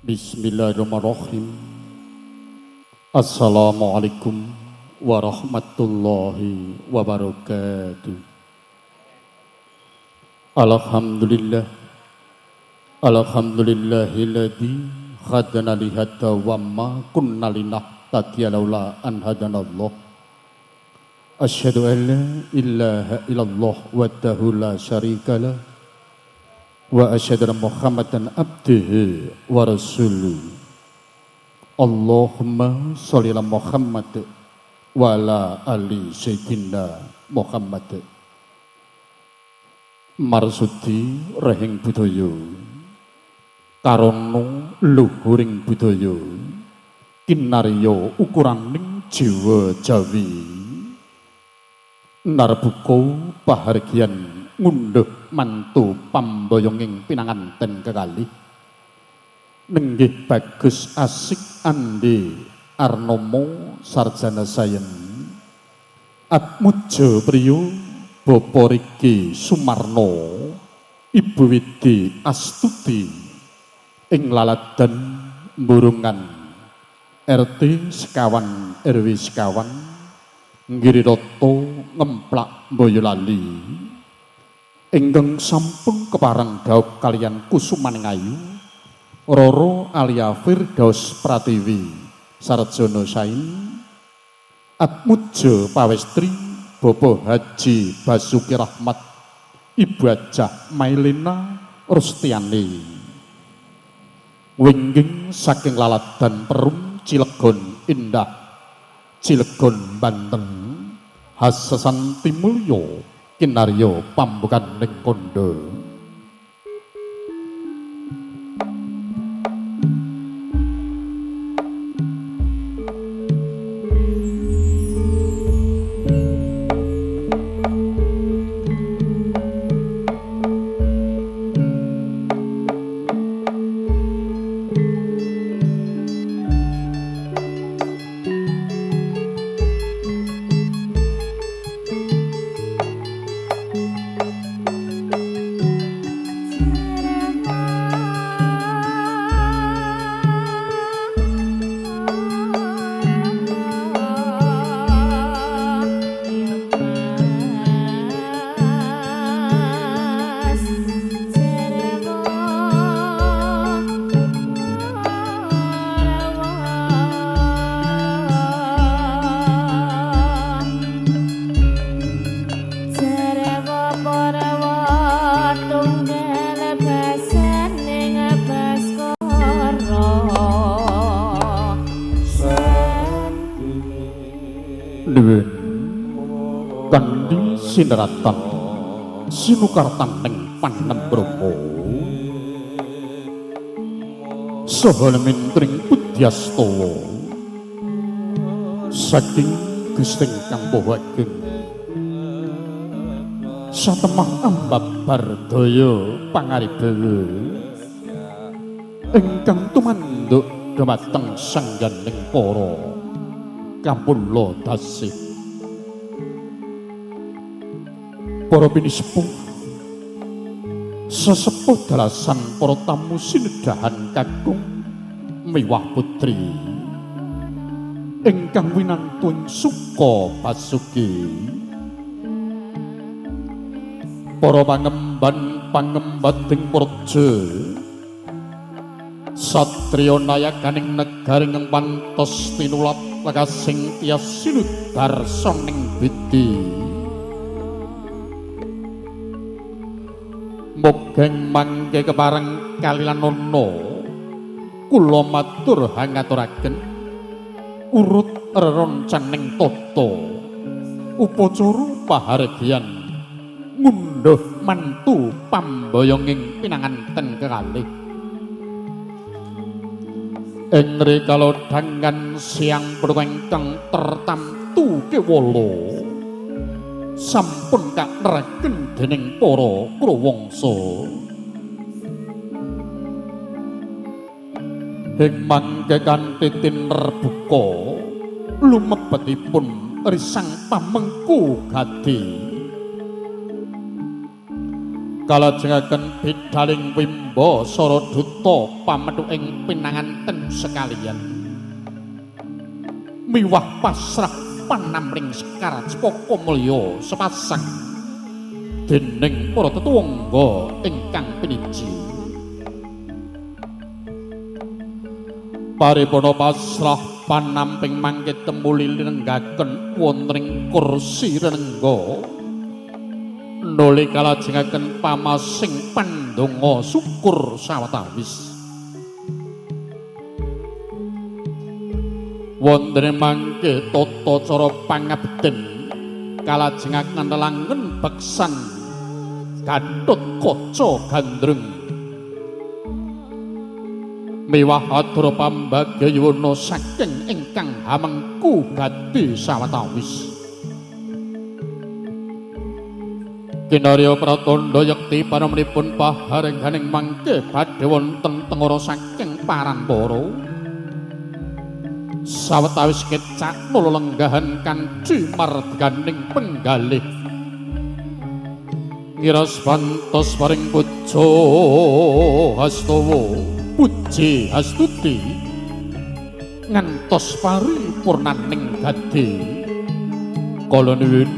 Bismillahirrahmanirrahim. Assalamualaikum warahmatullahi wabarakatuh. Alhamdulillah. Alhamdulillahilladzi hadana li hadza wa ma kunna linahtadiya laula an hadanallah. Asyhadu an la ilaha illallah wahdahu la syarikalah wa asyhadu anna Muhammadan abduhu wa rasuluh. Allahumma sholli ala Muhammad wa ala ali sayyidina Muhammad. Marsudi rehing budaya karono luhuring budaya kinarya ukuraning jiwa Jawi narbuka pahargyan ngunduh mantu pamboyonging pinanganten kekalih nenggih Bagus Asik Andi Arnomo sarjana sayen Atmujo Priyo Bapak Riki Sumarno Ibu Widi Astuti ing laladan Mburungan RT sekawan RW sekawan Ngiriroto Ngemplak Boyolali ingkang sampun keparang dhaup kaliyan Kusumaning Ayu Roro Alia Firdaus Pratiwi Sarjono Sain Atmujo Pawestri Bapak Haji Basuki Rahmat Ibu Hajah Mailina Rustiani wingging saking laladan Perum Cilegon Indah Cilegon Banten Hasasan Timulyo kinarya pambukan ning kondo. Kandi sineratan sinukartan ning Panembrama saha mentring Budyastawa saking Gusti Kang Maha Ageng satemah ambabar daya pangaribawa ingkang tumanduk dhumateng sangganing para kampula dasih para pinisepuh sesepuh dalasan para tamu sinedahan kakung miwah putri ingkang winantuing Suka Basuki para pangemban pangembating praja satriya nayakaning negaring pantos tinulat lekasing tias sinudar soning bidi mogeng mangke kepareng kalilanana kula matur hangaturaken urut reroncaning tata upacara pahargyan ngunduh mantu pamboyonging pinanganten kekalih ing rikala dangan siang ingkang tertamtu kewala sampun kaneraken dening para krawangsa ing mangke kanthi tinerbuka lumebetipun risang pamengku gadi kalajengaken bidaling Wimba Saraduta pametu ing pinanganten sekalian miwah pasrah panamring Sekar Cipaka Mulya sepasang dening para tetungga ingkang piniji paripurna pasrah panamping mangke temuli lenggaken wonten ing kursi renengga nuli kalajengaken pamasing pandonga syukur sawetawis wonten mangke tata cara pangabden kalajengaken langen beksan Gatut Kaca Gandrung miwah atur pambagayana saking ingkang hamengku badhe sawetawis kinarya pratandha yekti panemipun paharengganing mangke badhe wonten tengara saking parampara sawetawis kecak nula lenggahan kanthi marganing penggalih ngiras pantos paring puja hastawa puji hastuti ngantos paripurnaning gadhe kala nuwun